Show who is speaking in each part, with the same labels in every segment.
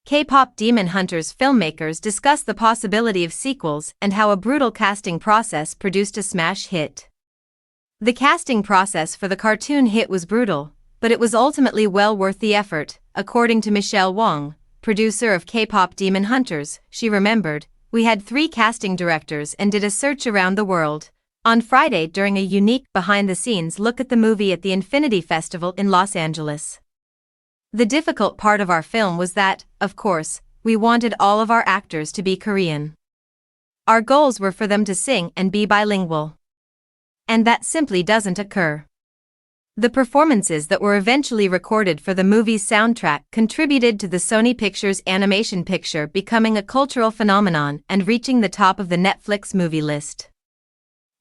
Speaker 1: K-pop Demon Hunters filmmakers discuss the possibility of sequels and how a brutal casting process produced a smash hit. The casting process for the cartoon hit was brutal, but it was ultimately well worth the effort, according to Michelle Wong, producer of K-pop Demon Hunters. She remembered, "We had 3 casting directors and did a search around the world." On Friday during a unique behind-the-scenes look at the movie at the Infinity Festival in Los Angeles. "The difficult part of our film was that, of course, we wanted all of our actors to be Korean. Our goals were for them to sing and be bilingual. And that simply doesn't occur." The performances that were eventually recorded for the movie's soundtrack contributed to the Sony Pictures animation picture becoming a cultural phenomenon and reaching the top of the Netflix movie list.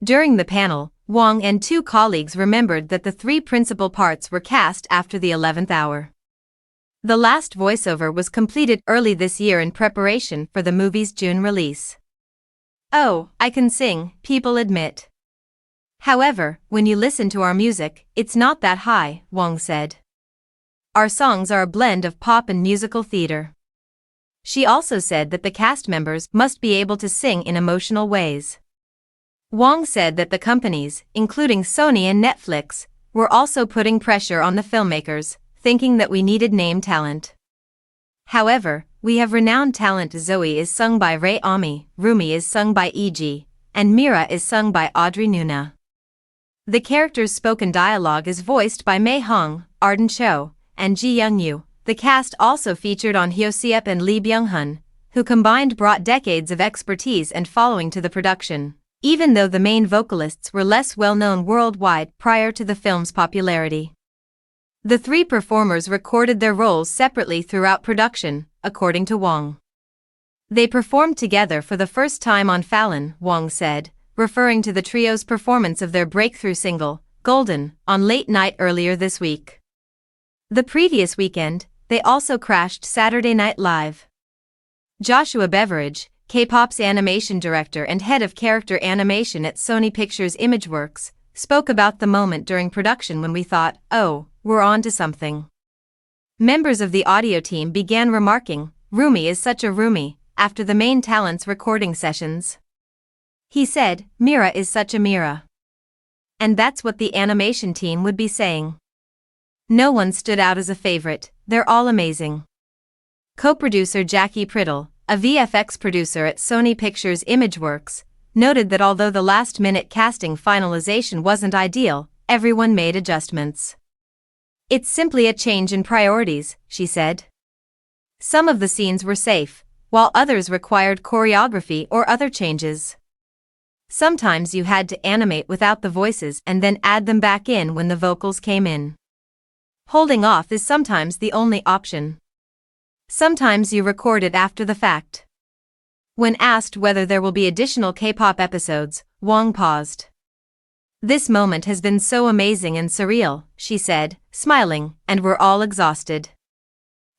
Speaker 1: During the panel, Wong and 2 colleagues remembered that the 3 principal parts were cast after the 11th hour. The last voiceover was completed early this year in preparation for the movie's June release. "Oh, I can sing," people admit. "However, when you listen to our music, it's not that high," Wong said. "Our songs are a blend of pop and musical theater." She also said that the cast members must be able to sing in emotional ways. Wong said that the companies, including Sony and Netflix, were also putting pressure on the filmmakers, thinking that we needed name talent. "However, we have renowned talent. Zoe is sung by Ray Ami, Rumi is sung by E.G., and Mira is sung by Audrey Nuna. The character's spoken dialogue is voiced by Mei Hong, Arden Cho, and Ji Young-yu." The cast also featured on Hyo Se-up and Lee Byung-hun, who combined brought decades of expertise and following to the production, even though the main vocalists were less well-known worldwide prior to the film's popularity. The 3 performers recorded their roles separately throughout production, according to Wong. "They performed together for the first time on Fallon," Wong said, referring to the trio's performance of their breakthrough single, Golden, on Late Night earlier this week. The previous weekend, they also crashed Saturday Night Live. Joshua Beveridge, K-pop's animation director and head of character animation at Sony Pictures Imageworks, spoke about the moment during production when we thought, "Oh, we're on to something." Members of the audio team began remarking, "Rumi is such a Rumi," after the main talent's recording sessions. He said, "Mira is such a Mira." And that's what the animation team would be saying. "No one stood out as a favorite, they're all amazing." Co-producer Jackie Priddle, a VFX producer at Sony Pictures Imageworks, noted that although the last-minute casting finalization wasn't ideal, everyone made adjustments. "It's simply a change in priorities," she said. "Some of the scenes were safe, while others required choreography or other changes. Sometimes you had to animate without the voices and then add them back in when the vocals came in. Holding off is sometimes the only option. Sometimes you record it after the fact." When asked whether there will be additional K-pop episodes, Wong paused. "This moment has been so amazing and surreal," she said, smiling, "and we're all exhausted.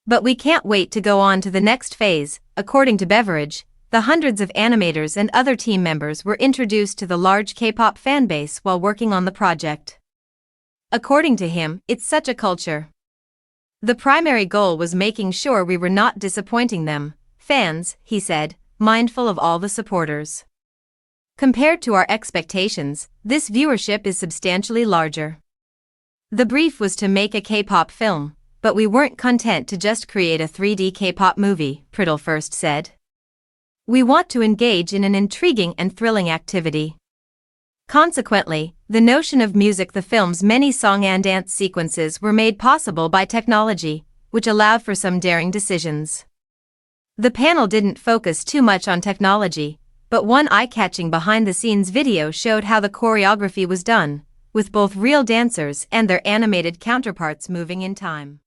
Speaker 1: But we can't wait to go on to the next phase." According to Beveridge, the hundreds of animators and other team members were introduced to the large K-pop fanbase while working on the project. According to him, "It's such a culture. The primary goal was making sure we were not disappointing them, fans," he said, mindful of all the supporters. "Compared to our expectations, this viewership is substantially larger. The brief was to make a K-pop film, but we weren't content to just create a 3D K-pop movie," Priddle first said. "We want to engage in an intriguing and thrilling activity." Consequently, the notion of music, the film's many song and dance sequences were made possible by technology, which allowed for some daring decisions. The panel didn't focus too much on technology, but one eye-catching behind-the-scenes video showed how the choreography was done, with both real dancers and their animated counterparts moving in time.